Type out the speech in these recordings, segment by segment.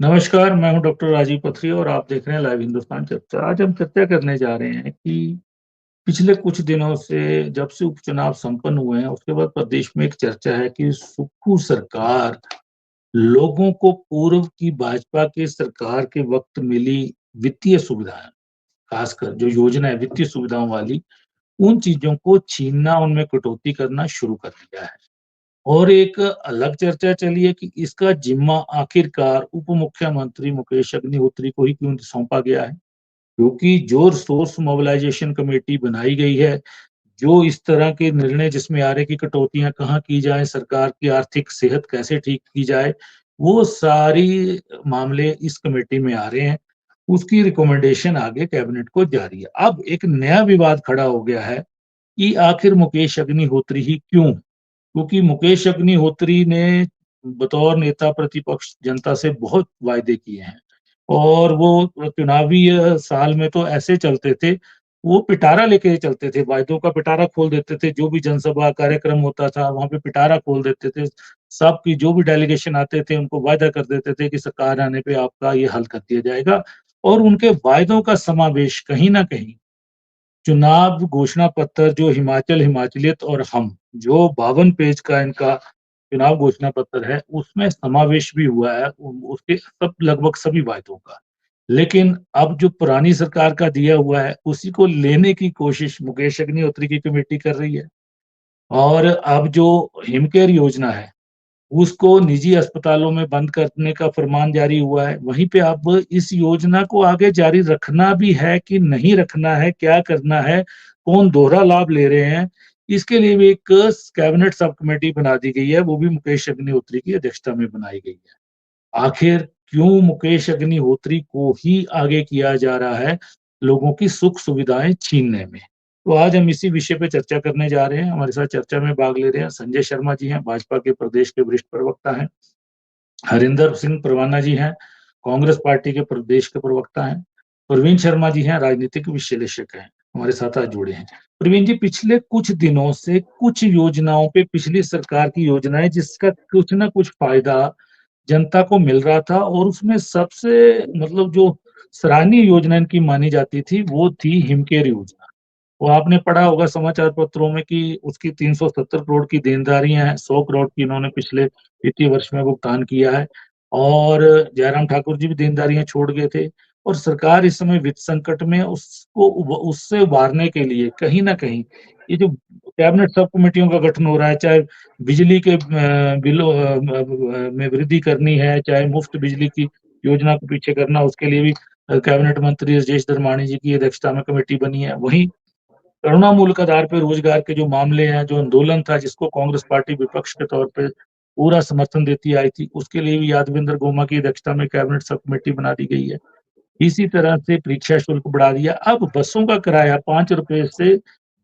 नमस्कार, मैं हूं डॉक्टर राजीव पथरी और आप देख रहे हैं लाइव हिंदुस्तान चर्चा। आज हम चर्चा करने जा रहे हैं कि पिछले कुछ दिनों से जब से उपचुनाव संपन्न हुए हैं, उसके बाद प्रदेश में एक चर्चा है कि सुक्खू सरकार लोगों को पूर्व की भाजपा की सरकार के वक्त मिली वित्तीय सुविधाएं, खासकर जो योजना है वित्तीय सुविधाओं वाली, उन चीजों को छीनना, उनमें कटौती करना शुरू कर दिया है। और एक अलग चर्चा चली है कि इसका जिम्मा आखिरकार उप मुख्यमंत्री मुकेश अग्निहोत्री को ही क्यों सौंपा गया है, क्योंकि जो रिसोर्स मोबिलाइजेशन कमेटी बनाई गई है, जो इस तरह के निर्णय जिसमें आ रहे कि कटौतियां कहाँ की जाए, सरकार की आर्थिक सेहत कैसे ठीक की जाए, वो सारी मामले इस कमेटी में आ रहे हैं। उसकी रिकमेंडेशन आगे कैबिनेट को जारी है। अब एक नया विवाद खड़ा हो गया है कि आखिर मुकेश अग्निहोत्री ही क्यों, क्योंकि मुकेश अग्निहोत्री ने बतौर नेता प्रतिपक्ष जनता से बहुत वायदे किए हैं और वो चुनावी साल में तो ऐसे चलते थे, वो पिटारा लेके चलते थे, वायदों का पिटारा खोल देते थे। जो भी जनसभा कार्यक्रम होता था वहां पे पिटारा खोल देते थे। सबकी जो भी डेलीगेशन आते थे उनको वायदा कर देते थे कि सरकार आने पे आपका ये हल कर दिया जाएगा। और उनके वायदों का समावेश कहीं ना कहीं चुनाव घोषणा पत्र, जो हिमाचल हिमाचलियत और हम, जो 52 पेज का इनका चुनाव घोषणा पत्र है, उसमें समावेश भी हुआ है उसके सब लगभग सभी वायदों का। लेकिन अब जो पुरानी सरकार का दिया हुआ है उसी को लेने की कोशिश मुकेश अग्निहोत्री की कमेटी कर रही है। और अब जो हिमकेयर योजना है उसको निजी अस्पतालों में बंद करने का फरमान जारी हुआ है। वहीं पे अब इस योजना को आगे जारी रखना भी है कि नहीं रखना है, क्या करना है, कौन दोहरा लाभ ले रहे हैं, इसके लिए भी एक कैबिनेट सब कमेटी बना दी गई है, वो भी मुकेश अग्निहोत्री की अध्यक्षता में बनाई गई है। आखिर क्यों मुकेश अग्निहोत्री को ही आगे किया जा रहा है लोगों की सुख सुविधाएं छीनने में? तो आज हम इसी विषय पे चर्चा करने जा रहे हैं। हमारे साथ चर्चा में भाग ले रहे हैं संजय शर्मा जी हैं, भाजपा के प्रदेश के वरिष्ठ प्रवक्ता हैं। हरिंदर सिंह परवाना जी हैं, कांग्रेस पार्टी के प्रदेश के प्रवक्ता हैं। प्रवीण शर्मा जी हैं, राजनीतिक विश्लेषक हैं, हमारे साथ आज जुड़े हैं। प्रवीण जी, पिछले कुछ दिनों से कुछ योजनाओं पे, पिछली सरकार की योजनाएं जिसका कुछ ना कुछ फायदा जनता को मिल रहा था, और उसमें सबसे मतलब जो सराहनीय योजना इनकी मानी जाती थी वो थी हिमकेयर योजना। वो आपने पढ़ा होगा समाचार पत्रों में कि उसकी 370 करोड़ की देनदारियां हैं, 100 करोड़ की इन्होंने पिछले वित्तीय वर्ष में भुगतान किया है। और जयराम ठाकुर जी भी देनदारियां छोड़ गए थे। और सरकार इस समय वित्त संकट में उससे उबारने के लिए कहीं ना कहीं ये जो कैबिनेट सब कमेटियों का गठन हो रहा है, चाहे बिजली के बिलों में वृद्धि करनी है, चाहे मुफ्त बिजली की योजना को पीछे करना, उसके लिए भी कैबिनेट मंत्री राजेश धर्माणी जी की अध्यक्षता में कमेटी बनी है। वहीं करुणामूलक आधार पे रोजगार के जो मामले हैं, जो आंदोलन था जिसको कांग्रेस पार्टी विपक्ष के तौर पे पूरा समर्थन देती आई थी, उसके लिए भी यादविंदर गोमा की अध्यक्षता में कैबिनेट सब कमेटी बना दी गई है। इसी तरह से परीक्षा शुल्क बढ़ा दिया। अब बसों का किराया 5 रुपए से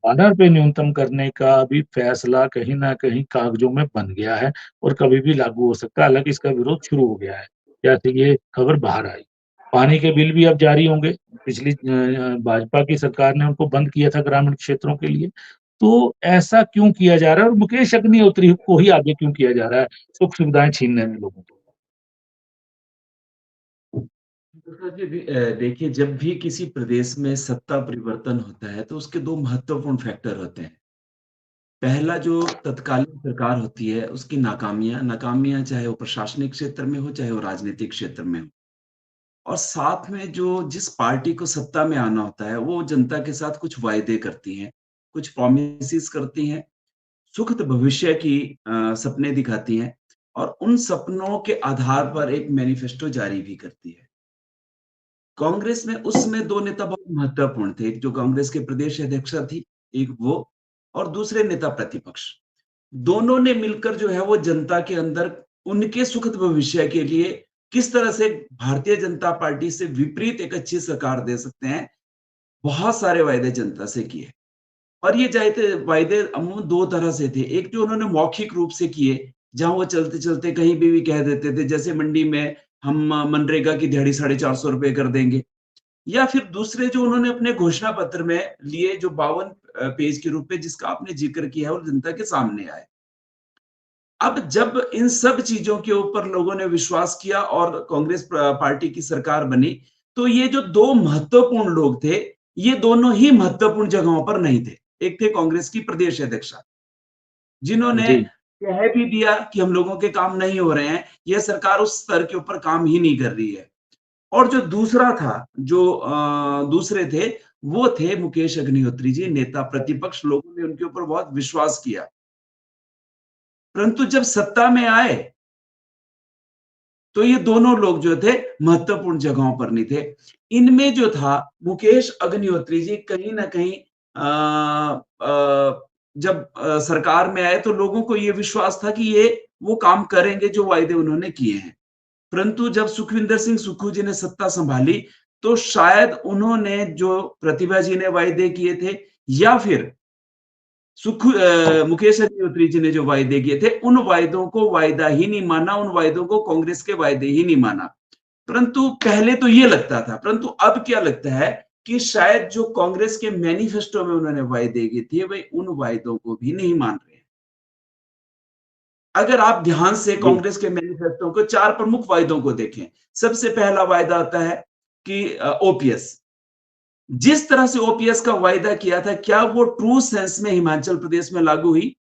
12 रुपए न्यूनतम करने का भी फैसला कहीं ना कहीं कागजों में बन गया है और कभी भी लागू हो सकता है। हालांकि इसका विरोध शुरू हो गया है, जैसे ये खबर बाहर आई। पानी के बिल भी अब जारी होंगे। पिछली भाजपा की सरकार ने उनको बंद किया था ग्रामीण क्षेत्रों के लिए। तो ऐसा क्यों किया जा रहा है और मुकेश अग्निहोत्री को ही आगे क्यों किया जा रहा है सुख सुविधाएं छीनने में लोगों की? तो देखिए, जब भी किसी प्रदेश में सत्ता परिवर्तन होता है तो उसके 2 महत्वपूर्ण फैक्टर होते हैं। पहला, जो तत्कालीन सरकार होती है उसकी नाकामियाँ नाकामियाँ चाहे वो प्रशासनिक क्षेत्र में हो, चाहे वो राजनीतिक क्षेत्र में हो। और साथ में जो जिस पार्टी को सत्ता में आना होता है वो जनता के साथ कुछ वायदे करती है, कुछ प्रोमिसेस करती हैं, सुखद भविष्य की सपने दिखाती हैं और उन सपनों के आधार पर एक मैनिफेस्टो जारी भी करती है। कांग्रेस में उस समय 2 नेता बहुत महत्वपूर्ण थे। एक जो कांग्रेस के प्रदेश अध्यक्षा थी, एक वो और दूसरे नेता प्रतिपक्ष। दोनों ने मिलकर जो है वो जनता के अंदर उनके सुखद भविष्य के लिए किस तरह से भारतीय जनता पार्टी से विपरीत एक अच्छी सरकार दे सकते हैं, बहुत सारे वायदे जनता से किए। और ये चाहते वायदे अमूमन 2 तरह से थे। एक जो उन्होंने मौखिक रूप से किए, जहाँ वो चलते-चलते कहीं भी कह देते थे, जैसे मंडी में हम मनरेगा की दिहाड़ी ₹450 कर देंगे। या फिर दूसरे जो उन्होंने अपने घोषणा पत्र में लिए, जो 52 पेज के रूप में जिसका आपने जिक्र किया है और जनता के सामने आए। अब जब इन सब चीजों के ऊपर लोगों ने विश्वास किया और कांग्रेस पार्टी की सरकार बनी, तो ये जो दो महत्वपूर्ण लोग थे, ये दोनों ही महत्वपूर्ण जगहों पर नहीं थे। एक थे कांग्रेस की प्रदेश अध्यक्षा, जिन्होंने जी, कह भी दिया कि हम लोगों के काम नहीं हो रहे हैं, यह सरकार उस स्तर के ऊपर काम ही नहीं कर रही है। और जो दूसरा था, जो दूसरे थे, वो थे मुकेश अग्निहोत्री जी, नेता प्रतिपक्ष। लोगों ने उनके ऊपर बहुत विश्वास किया, परंतु जब सत्ता में आए, तो ये दोनों लोग जो थे महत्वपूर्ण जगहों पर नहीं थे। इनमें जो था मुकेश अग्निहोत्री जी कहीं न कहीं जब सरकार में आए तो लोगों को ये विश्वास था कि ये वो काम करेंगे जो वायदे उन्होंने किए हैं। परंतु जब सुखविंदर सिंह सुक्खू जी ने सत्ता संभाली, तो शायद उन्होंने जो प्रतिभा जी ने वायदे किए थे या फिर मुकेश अग्निहोत्री जी ने जो वायदे किए थे, उन वायदों को वायदा ही नहीं माना, उन वायदों को कांग्रेस के वायदे ही नहीं माना। परंतु पहले तो ये लगता था, परंतु अब क्या लगता है कि शायद जो कांग्रेस के मैनिफेस्टो में उन्होंने वायदे किए थे, वे उन वायदों को भी नहीं मान रहे हैं। अगर आप ध्यान से जी, कांग्रेस के मैनिफेस्टो को 4 प्रमुख वायदों को देखें, सबसे पहला वायदा आता है कि ओपीएस। जिस तरह से ओपीएस का वायदा किया था, क्या वो ट्रू सेंस में हिमाचल प्रदेश में लागू हुई?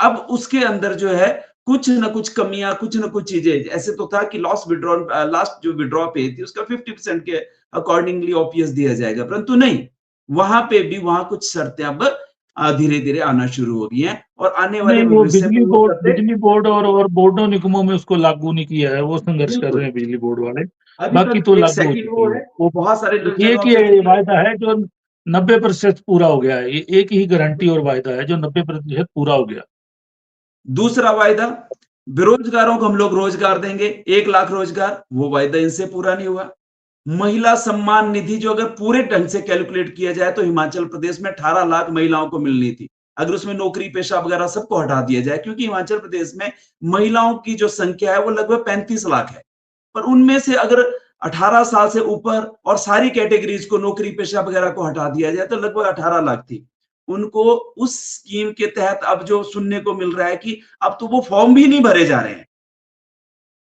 अब उसके अंदर जो है कुछ ना कुछ कमियां, कुछ ना कुछ चीजें, ऐसे तो था कि लास्ट जो विड्रॉ पे थी उसका 50% के अकॉर्डिंगली ओपीएस दिया जाएगा, परंतु नहीं, वहां पे भी वहां कुछ शर्तें अब धीरे धीरे आना शुरू हो गई हैं और आने वाले नहीं वो भविष्य में वो शर्तें बिजली बोर्ड और बोर्डों निगमों में उसको लागू नहीं किया है, वो संघर्ष कर रहे बिल्कुल हैं बिजली बोर्ड वाले। अभी बाकी तक तो एक लागू हो सेकंड वो चुकी है है, वो। बहुत सारे एक जगहों ही पे देखिए। वायदा है जो 90% पूरा हो गया है, ये एक ही गारंटी और वायदा है जो 90% पूरा हो गया। दूसरा वायदा, बेरोजगारों को हम लोग रोजगार देंगे, 1 लाख रोजगार, वो वायदा इनसे पूरा नहीं हुआ। महिला सम्मान निधि जो अगर पूरे ढंग से कैलकुलेट किया जाए तो हिमाचल प्रदेश में 18 लाख महिलाओं को मिलनी थी, अगर उसमें नौकरी पेशा वगैरह सबको हटा दिया जाए, क्योंकि हिमाचल प्रदेश में महिलाओं की जो संख्या है वो लगभग 35 लाख है। पर उनमें से अगर 18 साल से ऊपर और सारी कैटेगरीज को, नौकरी पेशा वगैरह को हटा दिया जाए तो लगभग 18 लाख थी। उनको उस स्कीम के तहत अब जो सुनने को मिल रहा है कि अब तो वो फॉर्म भी नहीं भरे जा रहे हैं।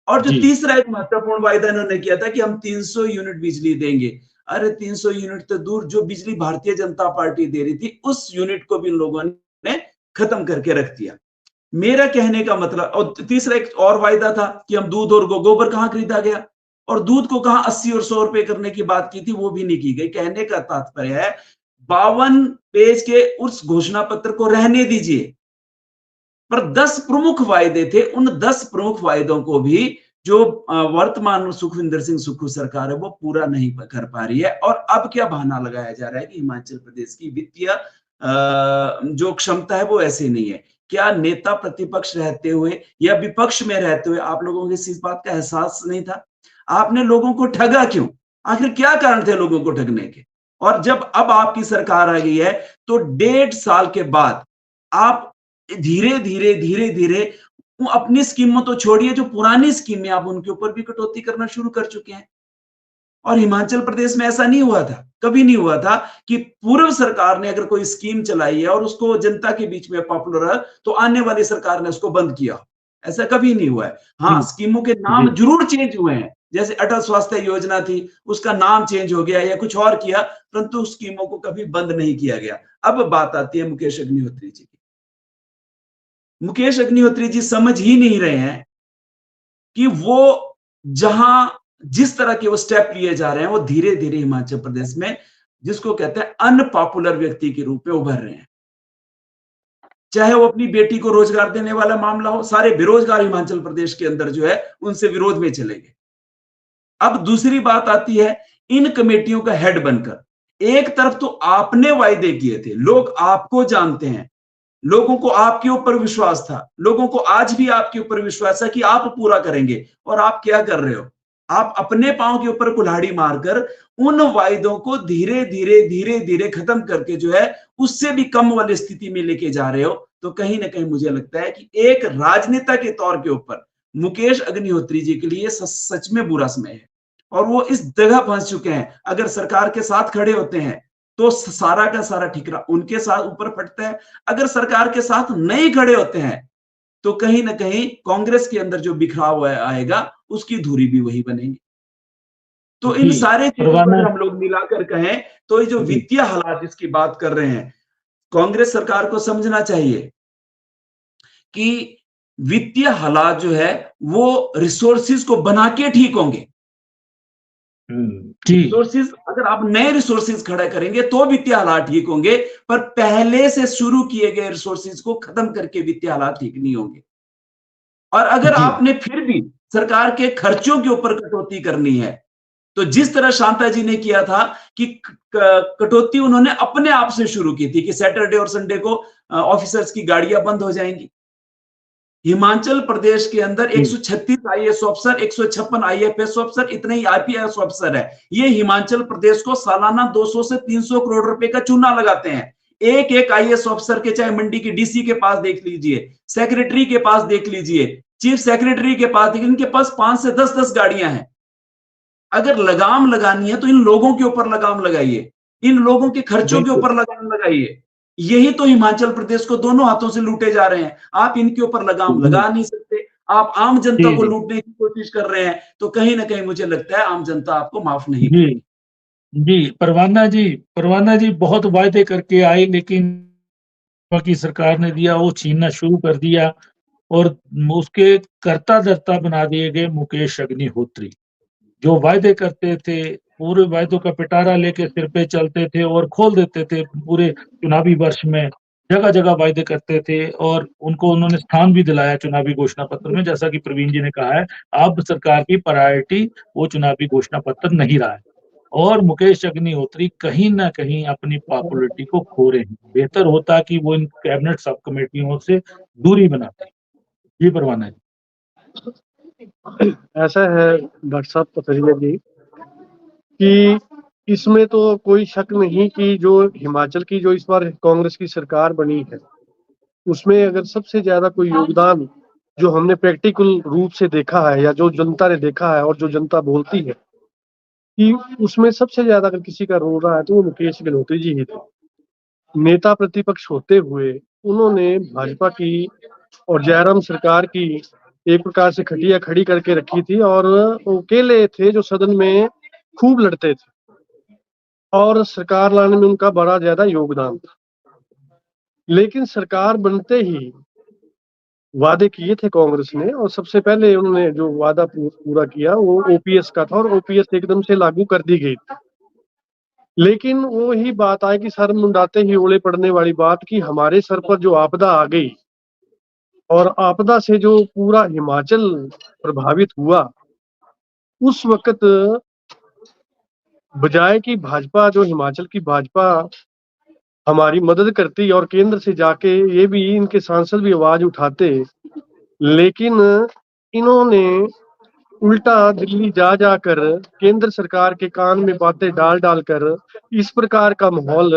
और जो जी, तीसरा एक महत्वपूर्ण वायदा इन्होंने किया था कि हम 300 यूनिट बिजली देंगे। अरे 300 यूनिट तो दूर, जो बिजली भारतीय जनता पार्टी दे रही थी उस यूनिट को भी इन लोगों ने खत्म करके रख दिया। मेरा कहने का मतलब, और तीसरा एक और वायदा था कि हम दूध और गोबर कहां खरीदा गया, और दूध को कहां 80 और 100 रुपए करने की बात की थी, वो भी नहीं की गई। कहने का तात्पर्य है 52 पेज के उस घोषणा पत्र को रहने दीजिए, पर 10 प्रमुख वायदे थे, उन 10 प्रमुख वायदों को भी जो वर्तमान सुखविंदर सिंह सुक्खू सरकार है वो पूरा नहीं कर पा रही है। और अब क्या बहाना लगाया जा रहा है कि हिमाचल प्रदेश की वित्तीय जो क्षमता है वो ऐसे नहीं है। क्या नेता प्रतिपक्ष रहते हुए या विपक्ष में रहते हुए आप लोगों को इस बात का एहसास नहीं था? आपने लोगों को ठगा क्यों? आखिर क्या कारण थे लोगों को ठगने के? और जब अब आपकी सरकार आ गई है तो 1.5 साल के बाद आप धीरे धीरे धीरे धीरे अपनी स्कीमों तो छोड़िए, जो पुरानी स्कीमें आप उनके ऊपर भी कटौती करना शुरू कर चुके हैं। और हिमाचल प्रदेश में ऐसा नहीं हुआ था, कभी नहीं हुआ था कि पूर्व सरकार ने अगर कोई स्कीम चलाई है और उसको जनता के बीच में पॉपुलर है तो आने वाली सरकार ने उसको बंद किया, ऐसा कभी नहीं हुआ है। हाँ, जी, स्कीमों के जी, नाम जरूर चेंज हुए हैं, जैसे अटल स्वास्थ्य योजना थी, उसका नाम चेंज हो गया या कुछ और किया, परंतु स्कीमों को कभी बंद नहीं किया गया। अब बात आती है मुकेश अग्निहोत्री जी की। मुकेश अग्निहोत्री जी समझ ही नहीं रहे हैं कि वो जहां जिस तरह के वो स्टेप लिए जा रहे हैं वो धीरे धीरे हिमाचल प्रदेश में, जिसको कहते हैं अनपॉपुलर व्यक्ति के रूप में उभर रहे हैं। चाहे वो अपनी बेटी को रोजगार देने वाला मामला हो, सारे बेरोजगार हिमाचल प्रदेश के अंदर जो है उनसे विरोध में चले गए। अब दूसरी बात आती है इन कमेटियों का हेड बनकर। एक तरफ तो आपने वायदे किए थे, लोग आपको जानते हैं, लोगों को आपके ऊपर विश्वास था, लोगों को आज भी आपके ऊपर विश्वास है कि आप पूरा करेंगे, और आप क्या कर रहे हो? आप अपने पांव के ऊपर कुल्हाड़ी मारकर उन वायदों को धीरे धीरे धीरे धीरे खत्म करके जो है उससे भी कम वाली स्थिति में लेके जा रहे हो। तो कहीं ना कहीं मुझे लगता है कि एक राजनेता के तौर के ऊपर मुकेश अग्निहोत्री जी के लिए सच में बुरा समय है, और वो इस जगह फंस चुके हैं। अगर सरकार के साथ खड़े होते हैं तो सारा का सारा ठिकरा उनके साथ ऊपर फटता है, अगर सरकार के साथ नहीं खड़े होते हैं तो कहीं न कहीं कांग्रेस के अंदर जो बिखराव आएगा, उसकी धुरी भी वही बनेगी। तो इन जी, सारे चीज़ों को परवाना अगर हम लोग मिलाकर कहें, तो ये जो जी, वित्तीय हालात जिसकी बात कर रहे हैं, कांग्रेस सरकार को समझना चाहिए कि वित्तीय हालात जो है, वो रिसोर्सेज़ को बना के ठीक होंगे। जी, रिसोर्सेज़ अगर आप नए रिसोर्सेज़ खड़ा करेंगे, तो वित्तीय हालात ठीक होंगे, पर पहले से शुरू किए गए रिसोर्सेज़ को खत्म करके वित्तीय हालात ठीक नहीं होंगे। और अगर जी, आपने फिर भी सरकार के खर्चों के ऊपर कटौती करनी है, तो जिस तरह शांता जी ने किया था कि कटौती उन्होंने अपने आप से शुरू की थी कि सैटरडे और संडे को ऑफिसर्स की गाड़ियां बंद हो जाएंगी। हिमाचल प्रदेश के अंदर जी, 136 आईएएस अफसर, 156 आईएफएस अफसर, इतने ही आईपीएस अफसर है। ये हिमाचल प्रदेश को सालाना 200 से 300 करोड़ रुपए का चूना लगाते हैं। एक एक आईएएस अफसर के, चाहे मंडी के डीसी के पास देख लीजिए, सेक्रेटरी के पास देख लीजिए, चीफ सेक्रेटरी के पास देखिए, इनके पास 5 से 10-10 गाड़ियां हैं। अगर लगाम लगानी है तो इन लोगों के ऊपर लगाम लगाइए, इन लोगों के खर्चों के बिल्कुल। ऊपर लगाम लगाइए। यही तो हिमाचल प्रदेश को दोनों हाथों से लूटे जा रहे हैं। आप इनके ऊपर लगाम जी, लगा नहीं सकते, आप आम जनता जी, को जी, लूटने की कोशिश कर रहे हैं, तो कहीं न कहीं मुझे लगता है आम जनता आपको माफ नहीं जी, करेगी। जी, परवाना जी बहुत वायदे करके आए, लेकिन की सरकार ने दिया वो छीनना शुरू कर दिया और उसके कर्ता-धर्ता बना दिए गए मुकेश अग्निहोत्री। जो वायदे करते थे, पूरे वायदों का पिटारा लेके सिर पे चलते थे और खोल देते थे पूरे चुनावी वर्ष में। जगह-जगह वायदे करते थे और उनको उन्होंने स्थान भी दिलाया चुनावी घोषणा पत्र में, जैसा कि प्रवीण जी ने कहा है, अब सरकार की प्रायोरिटी वो चुनावी घोषणा पत्र नहीं रहा है। और मुकेश अग्निहोत्री कहीं न कहीं अपनी पॉपुलैरिटी को खो रहे हैं। बेहतर होता कि वो इन कैबिनेट सब कमेटियों से दूरी बनाते। जी, परवाना जी। ऐसा है डॉक्टर साहब पथरिया जी कि इसमें तो कोई शक नहीं कि जो हिमाचल की जो इस बार कांग्रेस की सरकार बनी है, उसमें अगर सबसे ज्यादा कोई योगदान जो हमने प्रैक्टिकल रूप से देखा है या जो जनता ने देखा है और जो जनता बोलती है कि उसमें सबसे ज्यादा अगर किसी का रोल रहा है तो वो मुकेश गहलोत जी ही थे। नेता प्रतिपक्ष होते हुए उन्होंने भाजपा की और जयराम सरकार की एक प्रकार से खटिया खड़ी करके रखी थी और वो अकेले थे जो सदन में खूब लड़ते थे और सरकार लाने में उनका बड़ा ज्यादा योगदान था। लेकिन सरकार बनते ही वादे किए थे कांग्रेस ने और सबसे पहले उन्होंने जो वादा पूरा किया वो ओपीएस का था और ओपीएस एकदम से लागू कर दी गई थी। लेकिन वो ही बात आई कि सर मुंडाते ही ओले पड़ने वाली बात कि हमारे सर पर जो आपदा आ गई और आपदा से जो पूरा हिमाचल प्रभावित हुआ, उस वक़्त बजाय कि भाजपा जो हिमाचल की भाजपा हमारी मदद करती और केंद्र से जाके ये भी इनके सांसद भी आवाज़ उठाते, लेकिन इन्होंने उल्टा दिल्ली जा जाकर केंद्र सरकार के कान में बातें डाल-डाल कर इस प्रकार का माहौल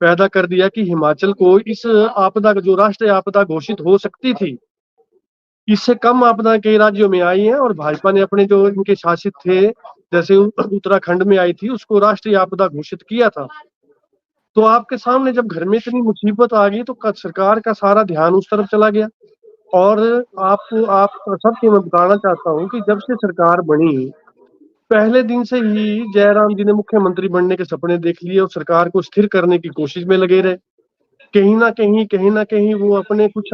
पैदा कर दिया कि हिमाचल को इस आपदा का जो राष्ट्रीय आपदा घोषित हो सकती थी, इससे कम आपदा कई राज्यों में आई है और भाजपा ने अपने जो इनके शासित थे, जैसे उत्तराखंड में आई थी, उसको राष्ट्रीय आपदा घोषित किया था। तो आपके सामने जब घर में इतनी मुसीबत आ गई तो क सरकार का सारा ध्यान उस तरफ चला गया। और आपको आप सबको मैं बताना चाहता हूँ कि जब से सरकार बनी, पहले दिन से ही जयराम जी ने मुख्यमंत्री बनने के सपने देख लिए और सरकार को स्थिर करने की कोशिश में लगे रहे। कहीं न कहीं वो अपने कुछ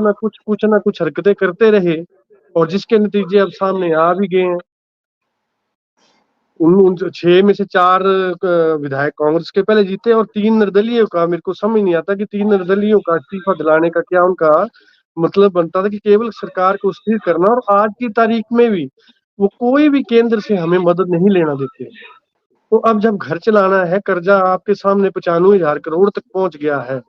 न कुछ हरकतें करते रहे और जिसके नतीजे अब सामने आ भी गए हैं। उन उन 6 में से 4 विधायक कांग्रेस के पहले जीते और 3 निर्दलीय का मेरे को समझ नहीं आता कि 3 निर्दलीयों का इस्तीफा दिलाने का क्या उनका मतलब बनता था कि केवल सरकार को स्थिर करना और आज की तारीख में भी वो कोई भी केंद्र से हमें मदद नहीं लेना देते। तो अब जब घर चलाना है, कर्जा आपके सामने 95,000 करोड़ तक पहुँच गया है,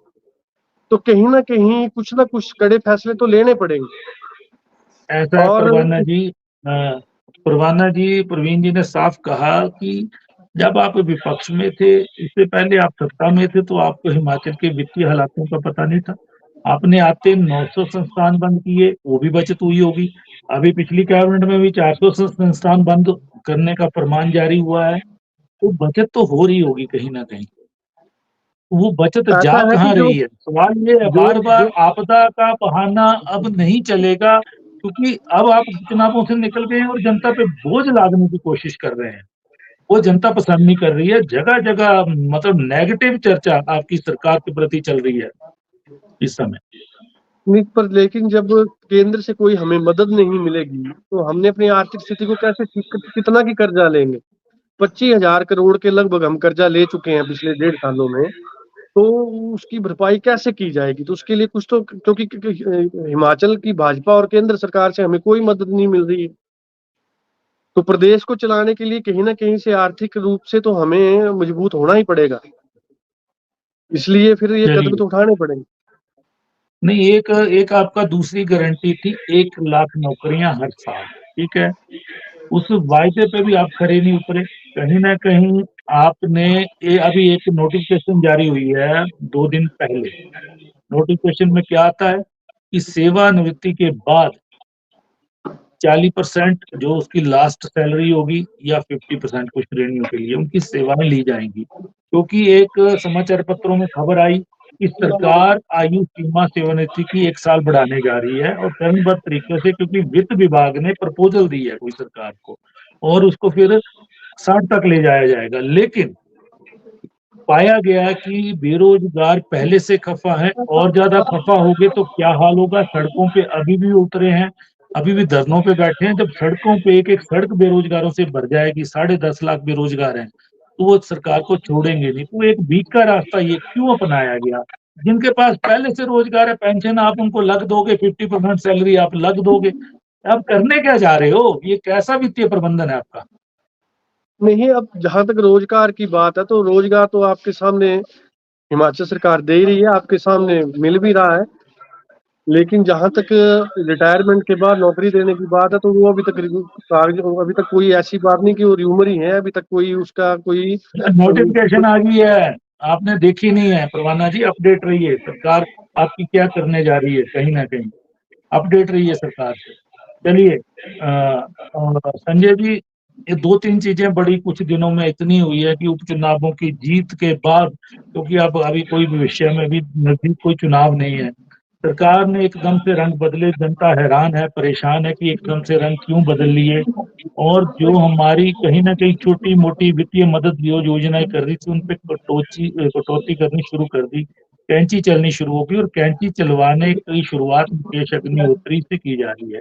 तो कहीं न कुछ कड़े फैसले तो लेने पड़ेंगे। ऐसा है और परवाना जी, प्रवीण जी ने साफ कहा कि जब आप विपक्ष में थे, इससे पहले आप सत्ता में थे, तो आपको हिमाचल के वित्तीय हालातों का पता नहीं था। आपने आते 900 संस्थान बंद किए, वो भी बचत हुई होगी। अभी पिछली कैबिनेट में भी 400 संस्थान बंद करने का फरमान जारी हुआ है, तो बचत तो हो रही होगी कहीं न कहीं। वो बचत ऐसा जा है कि कहाँ जो रही है? सवाल ये है, जो बार-बार जो आपदा का बहाना अब नहीं चलेगा, क्योंकि अब आप चुनावों से निकल गए हैं और जनता पे बोझ लादने की कोशिश कर रहे हैं। वो जनता पसंद नहीं कर रही है। जगह-जगह मतलब नेगेटिव चर्चा आपकी सरकार के प्रति चल रही है इस समय। नहीं, पर लेकिन जब केंद्र से कोई हमें मदद नहीं मिलेगी तो हमने अपनी आर्थिक स्थिति को कैसे ठीक कितना की कर्जा लेंगे? 25,000 करोड़ के लगभग हम कर्जा ले चुके हैं पिछले 1.5 सालों में, तो उसकी भरपाई कैसे की जाएगी? तो उसके लिए कुछ तो, क्योंकि हिमाचल की भाजपा और केंद्र सरकार से हमें कोई मदद नहीं मिल रही है। तो प्रदेश को चलाने के लिए कहीं न कहीं से आर्थिक रूप से तो हमें मजबूत होना ही पड़ेगा। इसलिए फिर ये कदम चलिए, तो उठाने पड़ेंगे। नहीं एक एक आपका दूसरी गारंटी थी 1 लाख नौकरियाँ हर साल, ठीक है? उस वायदे पे भी आप खरे नहीं उतरे। कहीं न कहीं आपने अभी एक नोटिफ़िकेशन जारी हुई है 2 दिन पहले। नोटिफ़िकेशन में क्या आता है कि सेवानिवृत्ति के बाद 40% जो उसकी लास्ट सैलरी होगी या 50% कुछ श्रेणियों के लिए उनकी सेवाएँ ली जाएँगी। क्योंकि एक समाचार पत्रों में खबर आई कि सरकार आयु सीमा सेवानिवृत्ति की 1 साल बढ़ाने जा रही है और चरणबद्ध तरीके से, क्योंकि वित्त विभाग ने प्रपोज़ल दी है कोई सरकार को और उसको फिर 60 तक ले जाया जाएगा। लेकिन पाया गया कि बेरोज़गार पहले से खफ़ा हैं और ज़्यादा खफ़ा हो गए तो क्या हाल होगा? सड़कों पे अभी भी उतरे हैं, अभी भी धरनों पे बैठे हैं। जब सड़कों पे एक-एक सड़क बेरोज़गारों से भर जाएगी, 10.5 लाख बेरोज़गार हैं, तो वो सरकार को छोड़ेंगे नहीं। तो एक बीच का रास्ता ये क्यों अपनाया गया? जिनके पास पहले से रोज़गार है, पेंशन आप उनको लग दोगे, 50% सैलरी आप लग दोगे। आप करने क्या जा रहे हो? ये कैसा वित्तीय प्रबंधन है आपका? नहीं, अब जहाँ तक रोजगार की बात है तो रोजगार तो आपके सामने हिमाचल सरकार दे ही रही है, आपके सामने मिल भी रहा है। लेकिन जहाँ तक रिटायरमेंट के बाद नौकरी देने की बात है तो वो अभी तक कोई ऐसी बात नहीं कि वो र्यूमर ही है, अभी तक कोई उसका कोई नोटिफिकेशन आ गई है, आपने देखी नहीं है। परवाना जी अपडेट रहिए, सरकार आपकी क्या करने जा रही है, कहीं न कहीं अपडेट रहिए सरकार से। चलिए संजय जी, ये 2-3 चीज़ें बड़ी कुछ दिनों में इतनी हुई है कि उपचुनावों की जीत के बाद, क्योंकि अब अभी कोई भविष्य में भी नज़दीक कोई चुनाव नहीं है। सरकार ने एकदम से रंग बदले, जनता हैरान है, परेशान है कि एकदम से रंग क्यों बदल लिए और जो हमारी कहीं न कहीं छोटी-मोटी वित्तीय मदद जो योजनाएँ कर रही थी, उन पे कटौती करनी शुरू कर दी। कैंची चलनी शुरू हो गई और कैंची चलवाने की शुरुआत मुकेश अग्निहोत्री से की जा रही है।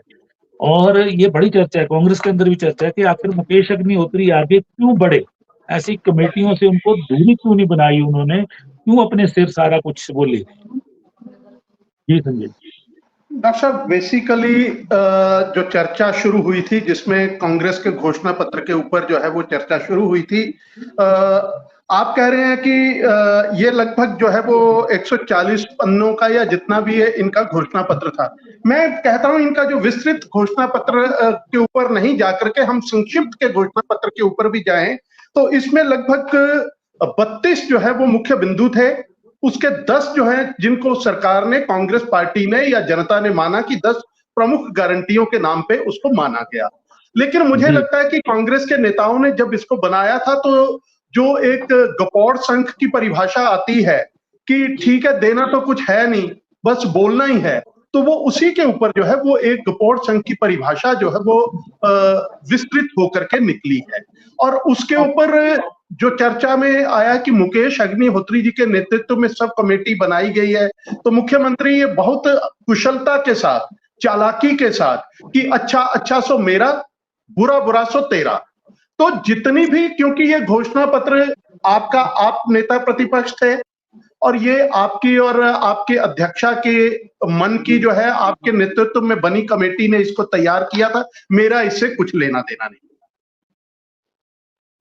और ये बड़ी चर्चा है, कांग्रेस के अंदर भी चर्चा है कि आखिर मुकेश अग्निहोत्री आगे क्यों बढ़े? ऐसी कमेटियों से उनको दूरी क्यों नहीं बनाई उन्होंने? क्यों अपने सिर सारा कुछ वो ले? जी, संजय। डॉक्टर साहब, बेसिकली जो चर्चा शुरू हुई थी जिसमें कांग्रेस के घोषणा पत्र के ऊपर जो है वो चर्चा शुरू हुई थी, आप कह रहे हैं कि ये लगभग जो है वो 140 पन्नों का या जितना भी है इनका घोषणा पत्र था। मैं कहता हूं इनका जो विस्तृत घोषणा पत्र के ऊपर नहीं जाकर के हम संक्षिप्त के घोषणा पत्र के ऊपर भी जाएं तो इसमें लगभग 32 जो है वो मुख्य बिंदु थे। उसके 10 जो है जिनको सरकार ने, कांग्रेस पार्टी ने या जनता ने माना कि 10 प्रमुख गारंटियों के नाम पे उसको माना गया। लेकिन मुझे लगता है कि कांग्रेस के नेताओं ने जब इसको बनाया था तो जो एक गपौड़ संख की परिभाषा आती है कि ठीक है देना तो कुछ है नहीं, बस बोलना ही है, तो वो उसी के ऊपर जो है वो एक गपौड़ संघ की परिभाषा जो है वो विस्तृत होकर के निकली है। और उसके ऊपर जो चर्चा में आया कि मुकेश अग्निहोत्री जी के नेतृत्व में सब कमेटी बनाई गई है, तो मुख्यमंत्री ये बहुत कुशलता के साथ, चालाकी के साथ कि अच्छा अच्छा सो मेरा, बुरा बुरा सो तेरा, तो जितनी भी, क्योंकि ये घोषणा पत्र आपका, आप नेता प्रतिपक्ष थे और ये आपकी और आपके अध्यक्षा के मन की जो है आपके नेतृत्व में बनी कमेटी ने इसको तैयार किया था, मेरा इससे कुछ लेना देना नहीं।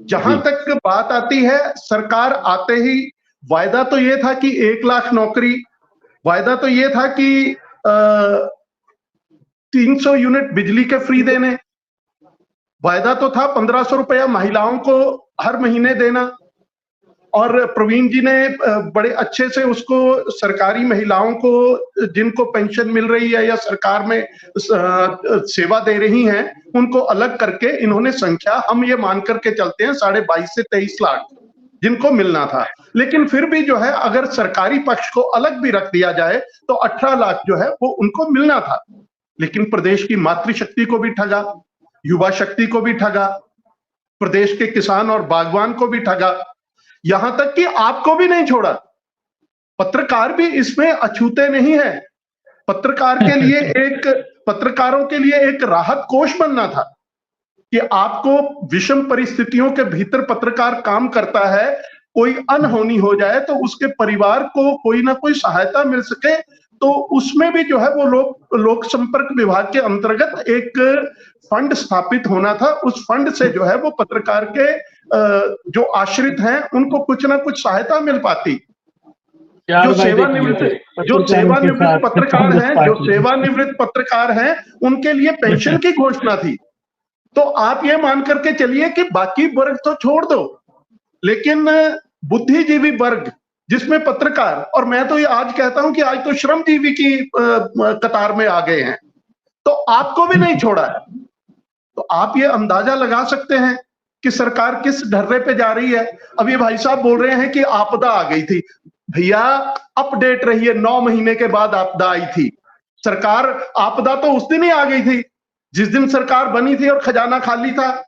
जहां तक बात आती है, सरकार आते ही वायदा तो ये था कि 1 लाख नौकरी, वायदा तो ये था कि 300 यूनिट बिजली के फ्री देने, वायदा तो था 1500 रुपया महिलाओं को हर महीने देना। और प्रवीण जी ने बड़े अच्छे से उसको सरकारी महिलाओं को जिनको पेंशन मिल रही है या सरकार में सेवा दे रही हैं उनको अलग करके इन्होंने संख्या, हम ये मान करके चलते हैं 22.5 से 23 लाख, जिनको मिलना था। लेकिन फिर भी जो है अगर सरकारी पक्ष को अलग भी रख दिया जाए तो 18 लाख जो है वो उनको मिलना था। लेकिन प्रदेश की मातृशक्ति को भी ठगा, युवा शक्ति को भी ठगा, प्रदेश के किसान और बागवान को भी ठगा, यहां तक कि आपको भी नहीं छोड़ा। पत्रकार भी इसमें अछूते नहीं है। पत्रकारों के लिए एक राहत कोष बनना था कि आपको विषम परिस्थितियों के भीतर पत्रकार काम करता है, कोई अनहोनी हो जाए तो उसके परिवार को कोई ना कोई सहायता मिल सके। तो उसमें भी जो है वो लोक संपर्क विभाग के अंतर्गत एक फंड स्थापित होना था। उस फंड से जो है वो पत्रकार के जो आश्रित हैं उनको कुछ ना कुछ सहायता मिल पाती। जो सेवानिवृत्त पत्रकार हैं उनके लिए पेंशन की घोषणा थी। तो आप ये मान करके चलिए कि बाकी वर्ग तो छोड़ दो, लेकिन बुद्धिजीवी वर्ग जिसमें पत्रकार, और मैं तो ये आज कहता हूं कि आज तो श्रमजीवी की कतार में आ गए हैं, तो आपको भी नहीं छोड़ा है। तो आप ये अंदाजा लगा सकते हैं कि सरकार किस ढर्रे पे जा रही है। अब ये भाई साहब बोल रहे हैं कि आपदा आ गई थी। भैया अपडेट रहिए, 9 महीने के बाद आपदा आई थी। सरकार आपदा तो उस दिन ही आ गई थी जिस दिन सरकार बनी थी और खजाना खाली था।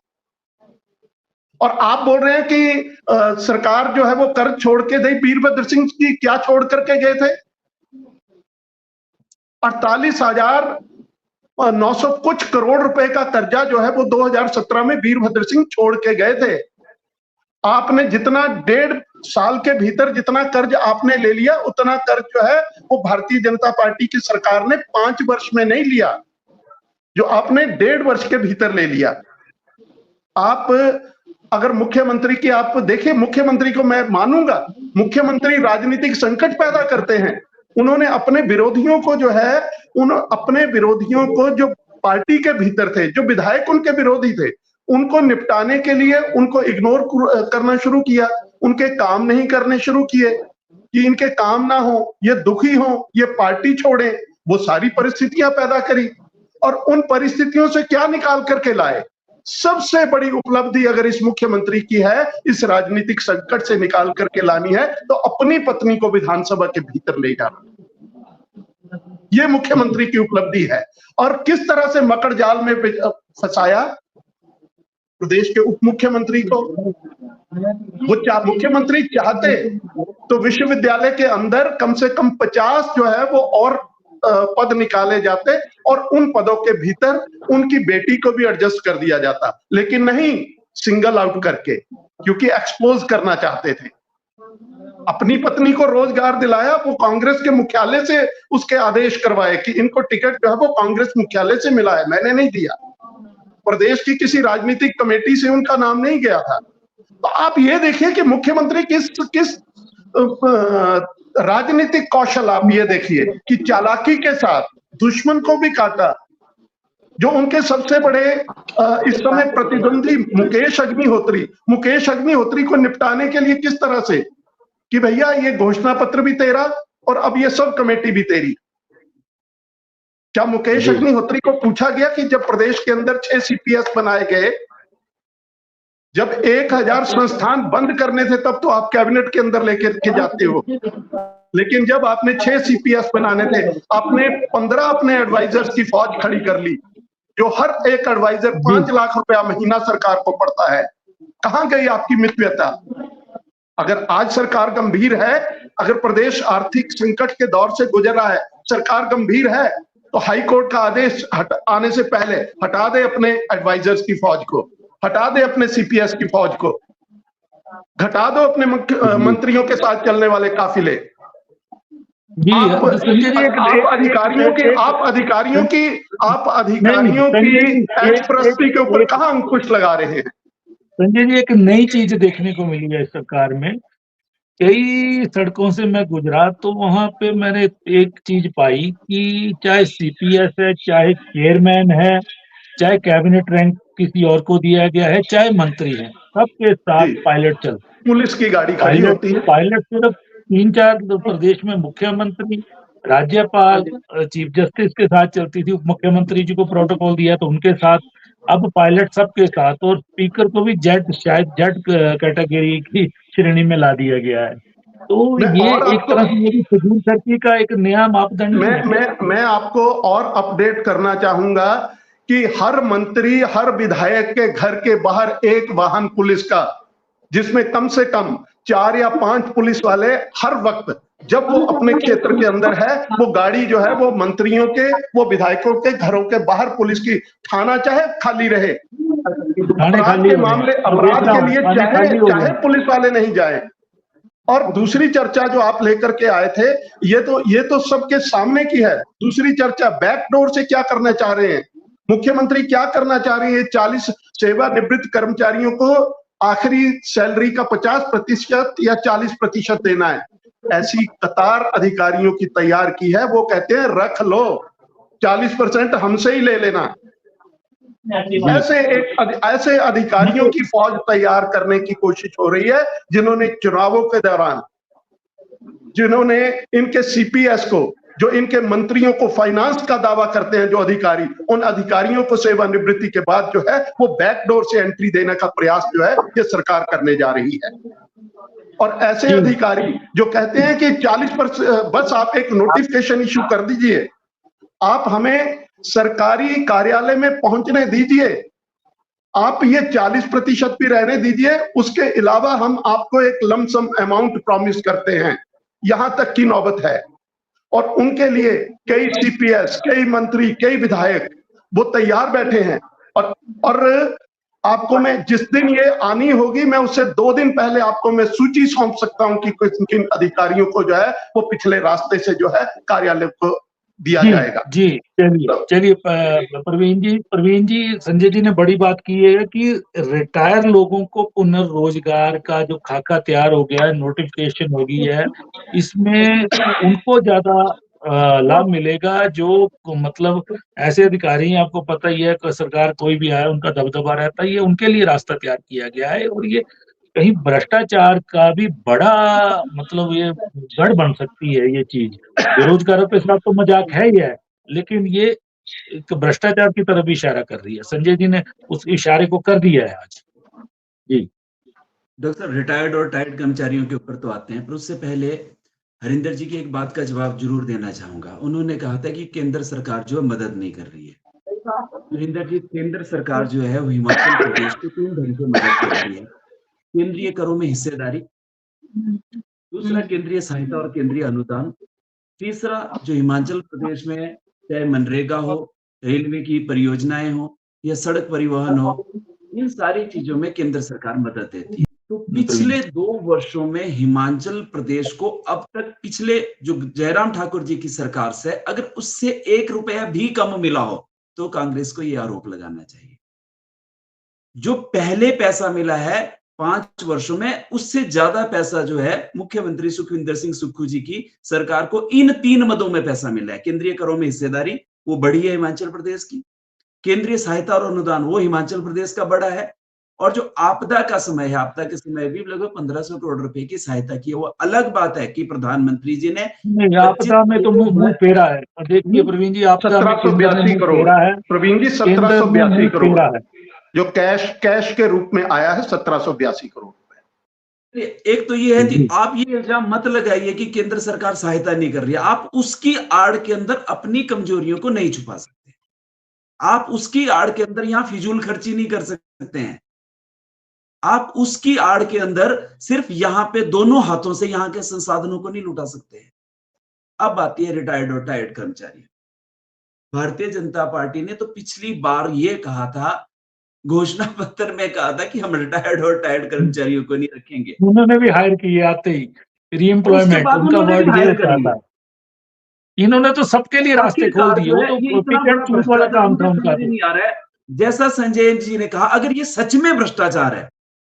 और आप बोल रहे हैं कि सरकार जो है वो कर्ज छोड़ के गई। वीरभद्र सिंह जी क्या छोड़ करके गए थे? 48,900 कुछ करोड़ रुपए का कर्जा जो है वो 2017 में वीरभद्र सिंह छोड़ के गए थे। आपने जितना 1.5 साल के भीतर जितना कर्ज आपने ले लिया, उतना कर्ज जो है वो भारतीय जनता पार्टी की सरकार ने 5 वर्ष में नहीं लिया, जो आपने 1.5 वर्ष के भीतर ले लिया। आप अगर मुख्यमंत्री की आप देखिए, मुख्यमंत्री को मैं मानूंगा, मुख्यमंत्री राजनीतिक संकट पैदा करते हैं। उन्होंने अपने विरोधियों को जो है, अपने विरोधियों को जो पार्टी के भीतर थे, जो विधायक उनके विरोधी थे, उनको निपटाने के लिए उनको इग्नोर करना शुरू किया, उनके काम नहीं करने शुरू किए कि इनके काम ना हो, ये दुखी हो, ये पार्टी छोड़े। वो सारी परिस्थितियां पैदा करी और उन परिस्थितियों से क्या निकाल करके लाए। सबसे बड़ी उपलब्धि अगर इस मुख्यमंत्री की है, इस राजनीतिक संकट से निकाल करके लानी है, तो अपनी पत्नी को विधानसभा के भीतर ले जाना। ये मुख्यमंत्री की उपलब्धि है। और किस तरह से मकड़ जाल में फंसाया प्रदेश के उप मुख्यमंत्री को। वो मुख्यमंत्री चाहते तो विश्वविद्यालय के अंदर कम से कम 50 जो है वो और पद निकाले जाते और उन पदों के भीतर उनकी बेटी को भी एडजस्ट कर दिया जाता, लेकिन नहीं, सिंगल आउट करके, क्योंकि एक्सपोज करना चाहते थे। अपनी पत्नी को रोजगार दिलाया, वो कांग्रेस के मुख्यालय से उसके आदेश करवाए कि इनको टिकट जो है वो कांग्रेस मुख्यालय से मिला है, मैंने नहीं दिया। प्रदेश की किसी राजनीतिक कमेटी से उनका नाम नहीं गया था। तो आप ये देखिए कि मुख्यमंत्री किस राजनीतिक कौशल, आप ये देखिए कि चालाकी के साथ दुश्मन को भी काटा। जो उनके सबसे बड़े इस समय प्रतिद्वंदी मुकेश अग्निहोत्री को निपटाने के लिए किस तरह से कि भैया ये घोषणा पत्र भी तेरा और अब ये सब कमेटी भी तेरी। क्या मुकेश अग्निहोत्री को पूछा गया कि जब प्रदेश के अंदर 6 CPS बनाए गए, जब 1000 संस्थान बंद करने थे, तब तो आप कैबिनेट के अंदर लेकर के जाते हो, लेकिन जब आपने 6 CPS बनाने थे, आपने 15 अपने एडवाइजर्स की फौज खड़ी कर ली, जो हर एक एडवाइजर 5 लाख रुपया महीना सरकार को पड़ता है। कहां गई आपकी मितव्यता? अगर आज सरकार गंभीर है, अगर प्रदेश आर्थिक संकट के दौर से गुजर रहा है, सरकार गंभीर है, तो हाई कोर्ट का आदेश आने से पहले हटा दे अपने एडवाइजर्स की फौज को, हटा दे अपने CPS की फौज को, घटा दो अपने मंत्रियों के साथ चलने वाले काफिले। आप अधिकारियों की एक्सप्रैसिटी के ऊपर कहां अंकुश लगा रहे हैं? संजय जी, एक नई चीज देखने को मिली है सरकार में। कई सड़कों से मैं गुजरा तो वहां पे मैंने एक चीज पाई कि चाहे CPS है, चाहे चेयरमैन है, चाहे कैबिनेट रैंक किसी और को दिया गया है, चाहे मंत्री है, सबके साथ पायलट चलते। पुलिस की गाड़ी खड़ी होती है। पायलट सिर्फ 3-4 प्रदेश में मुख्यमंत्री, राज्यपाल, चीफ जस्टिस के साथ चलती थी। उप मुख्यमंत्री जी को प्रोटोकॉल दिया तो उनके साथ, अब पायलट सबके साथ। और स्पीकर को भी शायद जेड कैटेगरी की श्रेणी में ला दिया गया है। तो मैं ये और एक आपको तरह से ये भी फिजूल खर्ची का एक नया मापदंड नहीं है। मैं आपको और अपडेट करना चाहूंगा कि हर मंत्री, हर विधायक के घर के बाहर एक वाहन पुलिस का, जिसमें कम से कम 4 या 5 पुलिस वाले हर वक्त जब वो अपने क्षेत्र के अंदर है, वो गाड़ी जो है वो मंत्रियों के, वो विधायकों के घरों के बाहर पुलिस की, थाना चाहे खाली रहे, थाने अपराध खाली के हो गए मामले, हैं। मैं देख अपराध रहा के हूँ, लिए थाने चाहे खाली हो गए चाहे हैं। पुलिस वाले नहीं जाए। और दूसरी चर्चा जो आप लेकर के आए थे, ये तो सबके सामने की है। दूसरी चर्चा बैकडोर से क्या करना चाह रहे हैं मुख्यमंत्री, क्या करना चाह रहे हैं? 40 सेवानिवृत्त कर्मचारियों को आखिरी सैलरी का 50% या 40% देना है। ऐसी कतार अधिकारियों की तैयार की है, वो कहते हैं रख लो, 40% हमसे ही ले लेना। ऐसे अधिकारियों की फौज तैयार करने की कोशिश हो रही है, जिन्होंने चुनावों के दौरान, जिन्होंने इनके सीपीएस को, जो इनके मंत्रियों को फाइनेंस का दावा करते हैं, जो अधिकारी, उन अधिकारियों को सेवानिवृत्ति के बाद जो है वो बैकडोर से एंट्री देने का प्रयास जो है ये सरकार करने जा रही है। और ऐसे अधिकारी जो कहते हैं कि 40%, बस आप एक नोटिफिकेशन इशू कर दीजिए, आप हमें सरकारी कार्यालय में पहुंचने दीजिए, आप ये 40% भी रहने दीजिए, उसके अलावा हम आपको एक लमसम अमाउंट प्रॉमिस करते हैं, यहां तक की नौबत है। और उनके लिए कई सीपीएस, कई मंत्री, कई विधायक वो तैयार बैठे हैं। और आपको मैं जिस दिन ये आनी होगी, मैं उससे 2 दिन पहले आपको मैं सूची सौंप सकता हूं कि किन अधिकारियों को जो है वो पिछले रास्ते से जो है कार्यालय को दिया जाएगा। जी, चलिए प्रवीण जी, संजय जी ने बड़ी बात की है कि रिटायर लोगों को पुनर्रोजगार का जो खाका तैयार हो गया है, नोटिफिकेशन हो गई है, इसमें उनको ज्यादा लाभ मिलेगा। जो मतलब ऐसे अधिकारी हैं, आपको पता ही है कि सरकार कोई भी आए उनका दबदबा रहता है, ये उनके लिए रास्ता तैयार किया गया है। और ये कहीं भ्रष्टाचार का भी बड़ा मतलब ये गढ़ बन सकती है ये चीज। बेरोजगारों के साथ तो मजाक है ही है, लेकिन ये एक भ्रष्टाचार की तरफ इशारा कर रही है। संजय जी ने उस इशारे को कर दिया है आज। जी डॉक्टर साहब, रिटायर्ड और टायर्ड कर्मचारियों के ऊपर तो आते हैं, पर उससे पहले हरिंदर जी की एक बात का जवाब जरूर देना चाहूंगा। उन्होंने कहा था कि केंद्र सरकार जो है मदद नहीं कर रही है। हरिंदर जी, केंद्र सरकार जो है वो हिमाचल प्रदेश को 3 ढंग से मदद कर रही है। केंद्रीय करों में हिस्सेदारी, दूसरा केंद्रीय सहायता और केंद्रीय अनुदान, तीसरा जो हिमाचल प्रदेश में चाहे मनरेगा हो, रेलवे की परियोजनाएं हो या सड़क परिवहन हो, इन सारी चीजों में केंद्र सरकार मदद देती है। तो पिछले 2 वर्षों में हिमाचल प्रदेश को अब तक, पिछले जो जयराम ठाकुर जी की सरकार से, अगर उससे 1 रुपया भी कम मिला हो तो कांग्रेस को यह आरोप लगाना चाहिए। जो पहले पैसा मिला है 5 वर्षों में, उससे ज्यादा पैसा जो है मुख्यमंत्री सुखविंदर सिंह सुक्खू जी की सरकार को इन 3 मदों में पैसा मिला है। केंद्रीय करों में हिस्सेदारी वो बढ़ी है हिमाचल प्रदेश की, केंद्रीय सहायता और अनुदान वो हिमाचल प्रदेश का बड़ा है, और जो आपदा का समय है, आपदा के समय भी लगभग 1500 करोड़ रुपए की सहायता की है। वो अलग बात है कि प्रधानमंत्री जी ने नहीं, आपदा में तो मुंह फेरा है। देखिए प्रवीण जी, आपदा में केंद्र ने मुंह फेरा है। प्रवीण जी, 1782 करोड़ जो कैश के रूप में आया है, 1782 करोड़ रुपए। एक तो ये है कि आप ये इल्जाम मत लगाइए कि केंद्र सरकार सहायता नहीं कर रही है। आप उसकी आड़ के अंदर अपनी कमजोरियों को नहीं छुपा सकते। आप उसकी आड़ के अंदर यहां फिजूल खर्ची नहीं कर सकते हैं। आप उसकी आड़ के अंदर सिर्फ यहां पे दोनों हाथों से यहां के संसाधनों को नहीं लुटा सकते हैं। अब आती है रिटायर्ड और टायर्ड कर्मचारी। भारतीय जनता पार्टी ने तो पिछली बार ये कहा था, घोषणा पत्र में कहा था कि हम रिटायर्ड और टायर्ड कर्मचारियों को नहीं रखेंगे। उन्होंने भी हायर किए आते ही, रीएम्प्लॉयमेंट उनका वर्ड ये होता था। इन्होंने तो सबके लिए रास्ते खोल दिए। वो तो पिक एंड चूज वाला काम था उनका। नहीं आ रहा है, जैसा संजय जी ने कहा, अगर ये सच में भ्रष्टाचार है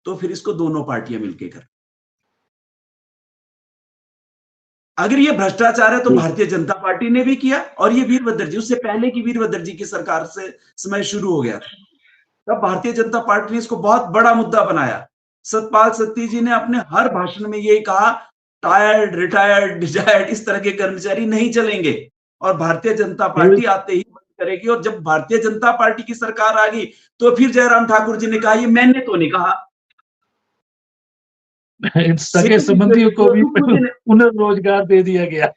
तो फिर इसको दोनों पार्टियां मिलकर कर। अगर ये भ्रष्टाचार है तो भारतीय जनता पार्टी ने भी किया, और ये वीरभद्र जी, उससे पहले की वीरभद्र जी की सरकार से समय शुरू हो गया था। तब भारतीय जनता पार्टी ने इसको बहुत बड़ा मुद्दा बनाया। सतपाल सत्ती जी ने अपने हर भाषण में यही कहा, टायर्ड, रिटायर्ड, डिजायर्ड, इस तरह के कर्मचारी नहीं चलेंगे, और भारतीय जनता पार्टी आते ही बंद करेगी। और जब भारतीय जनता पार्टी की सरकार आ गई तो फिर जयराम ठाकुर जी ने कहा, ये मैंने तो नहीं कहा। इन सगे सेकंड संबंधियों को भी मुझे पुनर्रोजगार दे दिया गया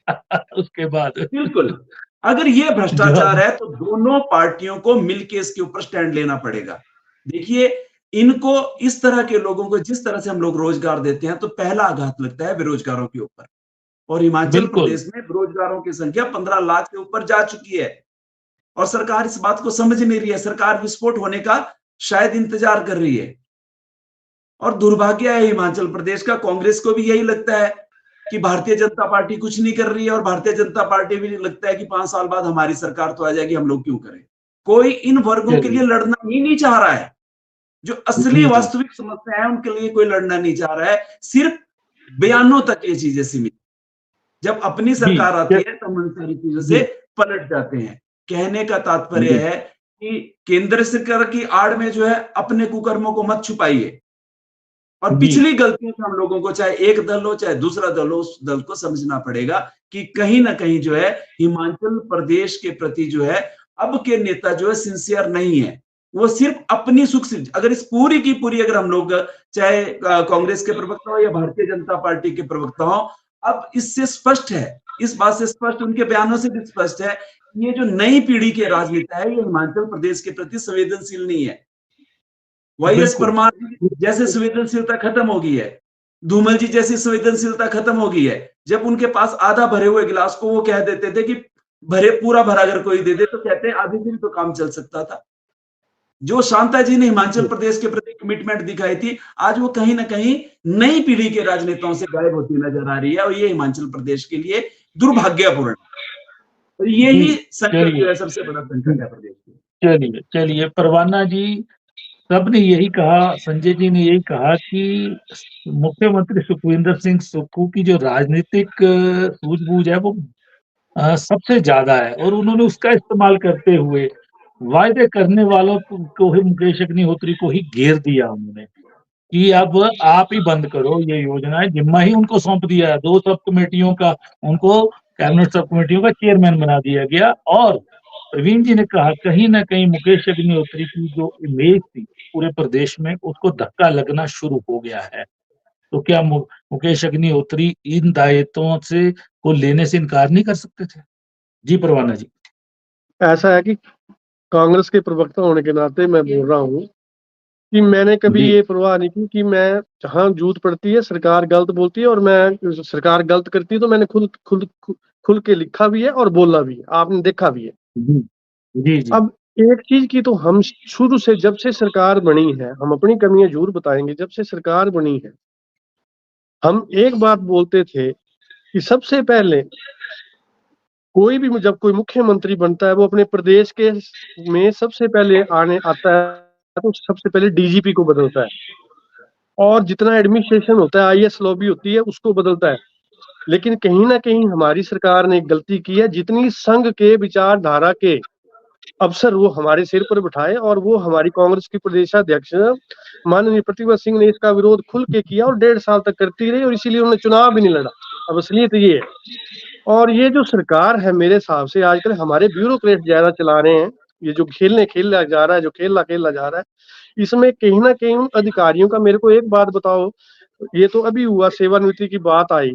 उसके बाद। बिल्कुल, अगर ये भ्रष्टाचार जो है तो दोनों पार्टियों को मिलके इसके ऊपर स्टैंड लेना पड़ेगा। देखिए, इनको इस तरह के लोगों को जिस तरह से हम लोग रोजगार देते हैं, तो पहला आघात लगता है बेरोजगारों के ऊपर। और हिमाचल बिल्कुल, प्रदेश में बेरोजगारों की संख्या 15 लाख से ऊपर जा चुकी है और सरकार इस बात को समझ नहीं रही है। सरकार विस्फोट होने का शायद इंतजार कर रही है। और दुर्भाग्य है हिमाचल प्रदेश का, कांग्रेस को भी यही लगता है कि भारतीय जनता पार्टी कुछ नहीं कर रही है और भारतीय जनता पार्टी भी लगता है कि 5 साल बाद हमारी सरकार तो आ जाएगी, हम लोग क्यों करें। कोई इन वर्गों के लिए चलिए। लड़ना ही नहीं चाह रहा है। जो असली जी, जी। वास्तविक समस्या है उनके लिए कोई लड़ना नहीं चाह रहा है। सिर्फ बयानों तक ये चीजें सीमित। जब अपनी जी, सरकार आती है तब उन सारी चीजों से जी, पलट जाते हैं। कहने का तात्पर्य जी, है कि केंद्र सरकार की आड़ में जो है अपने कुकर्मों को मत छुपाइए और जी, पिछली गलतियों से हम लोगों को, चाहे एक दल हो चाहे दूसरा दल हो, उस दल को समझना पड़ेगा कि कहीं ना कहीं जो है हिमाचल प्रदेश के प्रति जो है अब के नेता जो है सिंसियर नहीं है। वो सिर्फ अपनी सुख से, अगर इस पूरी की पूरी अगर हम लोग चाहे कांग्रेस के प्रवक्ता हो या भारतीय जनता पार्टी के प्रवक्ता हो, अब इससे स्पष्ट है, इस बात से स्पष्ट, उनके बयानों से भी स्पष्ट है, ये जो नई पीढ़ी के राजनेता है ये हिमाचल प्रदेश के प्रति संवेदनशील नहीं है। वाईएस बिल्कुल। परमार जैसे संवेदनशीलता खत्म हो गई है, धूमल जी जैसी संवेदनशीलता खत्म हो गई है। जब उनके पास आधा भरे हुए गिलास को वो कह देते थे कि पूरा भरा अगर कोई दे दे तो कहते हैं आधे दिन तो काम चल सकता था। जो शांता जी ने हिमाचल प्रदेश के प्रति कमिटमेंट दिखाई थी, आज वो कहीं ना कहीं नई पीढ़ी के राजनेताओं से गायब होती नजर आ रही है और ये हिमाचल प्रदेश के लिए दुर्भाग्यपूर्ण है। और जी, यही संकट चलिए। जो है सबसे बड़ा संकट है प्रदेश में। चलिए, चलिए, परवाना जी, सबने यही कहा, संजय जी ने यही कहा कि मुख्यमंत्री सुखविंदर सिंह सुक्खू की जो राजनीतिक सूझबूझ है वो सबसे ज्यादा है और उन्होंने उसका इस्तेमाल करते हुए वायदे करने वालों को ही, मुकेश अग्निहोत्री को ही घेर दिया उन्होंने कि अब आप ही बंद करो ये योजनाएं, जिम्मा ही उनको सौंप दिया। 2 सब कमेटियों का उनको, कैबिनेट सब कमेटियों का चेयरमैन बना दिया गया। और प्रवीण जी ने कहा कहीं ना कहीं मुकेश अग्निहोत्री की जो इमेज थी पूरे प्रदेश में उसको धक्का लगना शुरू हो गया है। तो क्या मुकेश अग्निहोत्री इन दायित्वों से को लेने से इनकार नहीं कर सकते थे? जी परवाना जी। ऐसा है कि कांग्रेस के प्रवक्ता होने के नाते मैं बोल रहा हूँ कि मैंने कभी जी, ये परवाह नहीं की कि मैं, जहाँ जूत पड़ती है सरकार गलत बोलती है और मैं, सरकार गलत करती है तो मैंने खुल के लिखा भी है और बोला भी है, आपने देखा भी है। जी, जी, जी, अब एक चीज की तो हम शुरू से, जब से सरकार बनी है, हम अपनी कमियां जरूर बताएंगे, जब से सरकार बनी है हम एक बात बोलते थे कि सबसे पहले कोई भी, जब कोई मुख्यमंत्री बनता है वो अपने प्रदेश के में सबसे पहले आने आता है तो सबसे पहले डीजीपी को बदलता है और जितना एडमिनिस्ट्रेशन होता है, आईएएस लॉबी होती है, उसको बदलता है। लेकिन कहीं ना कहीं हमारी सरकार ने एक गलती की है, जितनी संघ के विचारधारा के अफसर वो हमारे सिर पर बिठाए और वो हमारी कांग्रेस की प्रदेशाध्यक्ष माननीय प्रतिभा सिंह ने इसका विरोध खुल के किया और 1.5 साल तक करती रही और इसीलिए उन्होंने चुनाव भी नहीं लड़ा। अब असलियत ये है। और ये जो सरकार है, मेरे हिसाब से आजकल हमारे ब्यूरोक्रेट ज्यादा चला रहे हैं। ये जो खेलने जा रहा है, जो खेलना जा रहा है, इसमें कहीं ना कहीं उन अधिकारियों का, मेरे को एक बात बताओ, ये तो अभी हुआ सेवानिवृत्ति की बात आई,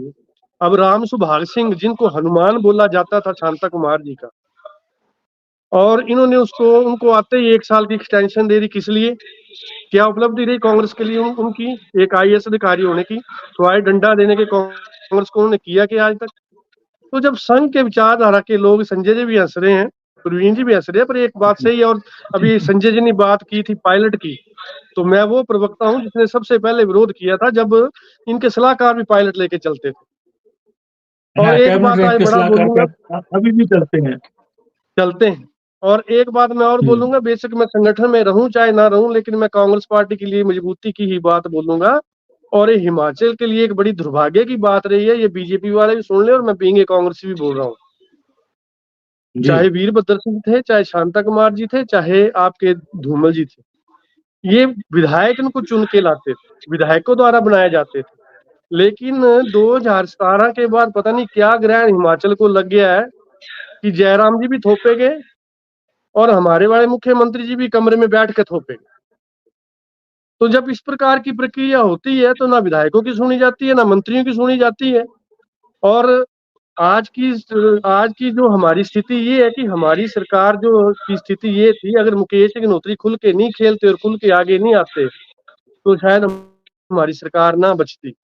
अब राम सुभाग सिंह जिनको हनुमान बोला जाता था शांता कुमार जी का, और इन्होंने उनको आते ही 1 साल की एक्सटेंशन दे दी। किस लिए? क्या उपलब्धि रही कांग्रेस के लिए उनकी एक आईएएस अधिकारी होने की? तो डंडा देने के कांग्रेस को उन्होंने किया कि आज तक? तो जब संघ के विचारधारा के लोग, संजय जी भी हंस रहे हैं, प्रवीण जी भी हंस रहे हैं, पर एक बात सही है, और अभी संजय जी ने बात की थी पायलट की, तो मैं वो प्रवक्ता हूँ जिसने सबसे पहले विरोध किया था जब इनके सलाहकार भी पायलट लेके चलते थे। और हाँ, एक कैबिनेट बात रैंक आज के बड़ा सलाहकार बोलूंगा, अभी भी चलते हैं। चलते हैं। और एक बात मैं और बोलूंगा, बेशक मैं संगठन में रहूं चाहे ना रहूं, लेकिन मैं कांग्रेस पार्टी के लिए मजबूती की ही बात बोलूंगा। और ये हिमाचल के लिए एक बड़ी दुर्भाग्य की बात रही है, ये बीजेपी वाले भी सुन ले और मैं बीइंग ए कांग्रेसी भी बोल रहा हूँ। जी, चाहे वीरभद्र सिंह थे, चाहे शांता कुमार जी थे, चाहे आपके धूमल जी थे, ये विधायक इनको चुन के लाते थे, विधायकों द्वारा बनाए जाते थे। लेकिन 2017 के बाद पता नहीं क्या ग्रहण हिमाचल को लग गया है कि जयराम जी भी थोपे गए और हमारे वाले मुख्यमंत्री जी भी कमरे में बैठ के थोपे गए। तो जब इस प्रकार की प्रक्रिया होती है तो ना विधायकों की सुनी जाती है, ना मंत्रियों की सुनी जाती है। और आज की जो हमारी स्थिति ये है कि हमारी सरकार जो की स्थिति ये थी, अगर मुकेश अग्निहोत्री खुल के नहीं खेलते और खुल के आगे नहीं आते तो शायद हमारी सरकार ना बचती।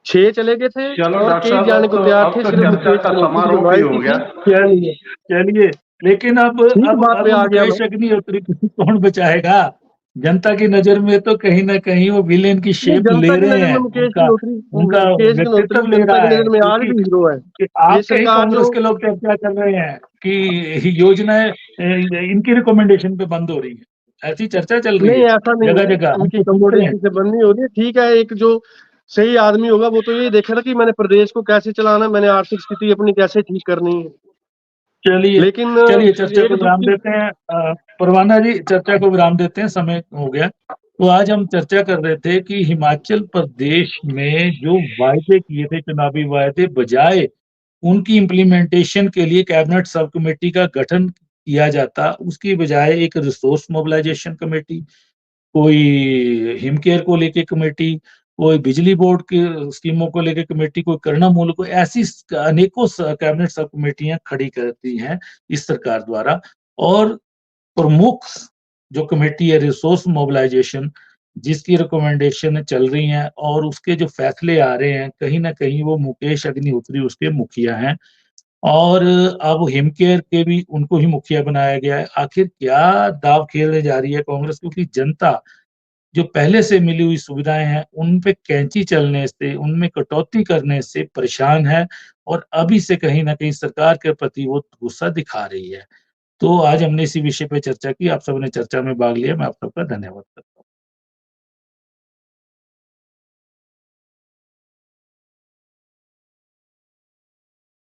6 चले गए थे चलो और डॉक्टर कई साहब, जाने को तैयार अब थे, तो सिर्फ चर्चा मुकेश का अग्निहोत्री की समारोह भी हो लॉयल्टी गया। थी। चलिए, लेकिन अब ठीक बात पे आ गया मैं। मुकेश अग्निहोत्री को कौन बचाएगा? जनता की नजर में तो कहीं ना कहीं वो विलेन की नहीं, शेप जनता ले की रहे नजर में हैं, मुकेश व्यक्तित्व अग्निहोत्री ले जनता रहा की है, नजर में आज भी हीरो है। कि ये आप कहीं सरकार कांग्रेस जो के लोग चर्चा कर रहे हैं कि योजनाएं इनकी रिकमेंडेशन पे बंद हो रही है, ऐसी चर्चा चल रही नहीं, है ऐसा नहीं जगह है, जगह, हम इनकी तो सुनते हैं। कमोडिटी से बंद नहीं हो रही है। ठीक है, एक जो सही आदमी होगा वो तो ये देखेगा कि मैंने प्रदेश को कैसे चलाना, मैंने आर्थिक स्थिति अपनी कैसे ठीक करनी है। चलिए लेकिन चलिए, चर्चा एक को दुख विराम की देते हैं। परवाना जी, चर्चा को विराम देते हैं, समय हो गया। तो आज हम चर्चा कर रहे थे कि हिमाचल प्रदेश में जो वायदे किए थे, चुनावी वायदे, बजाय उनकी इम्प्लीमेंटेशन के लिए कैबिनेट सब कमेटी का गठन किया जाता, उसकी बजाय एक रिसोर्स मोबिलाइजेशन कमेटी, कोई हिमकेयर को लेके कमेटी, कोई बिजली बोर्ड की स्कीमों को लेके कमेटी, कोई करुणा मूल को, ऐसी अनेकों कैबिनेट सब कमेटियां खड़ी करती हैं इस सरकार द्वारा। और प्रमुख जो कमेटी है रिसोर्स मोबिलाइजेशन, जिसकी रिकमेंडेशन चल रही हैं और उसके जो फैसले आ रहे हैं, कहीं ना कहीं वो मुकेश अग्निहोत्री उसके मुखिया हैं। और अब हिमकेयर के भी उनको ही मुखिया बनाया गया है। आखिर क्या दाव खेलने जा रही है कांग्रेस? क्योंकि जनता जो पहले से मिली हुई सुविधाएं हैं उन पे कैंची चलने से, उनमें कटौती करने से परेशान है, और अभी से कहीं ना कहीं सरकार के प्रति वो गुस्सा दिखा रही है। तो आज हमने इसी विषय पे चर्चा की। आप सबने चर्चा में भाग लिया, मैं आप सबका धन्यवाद करता हूँ।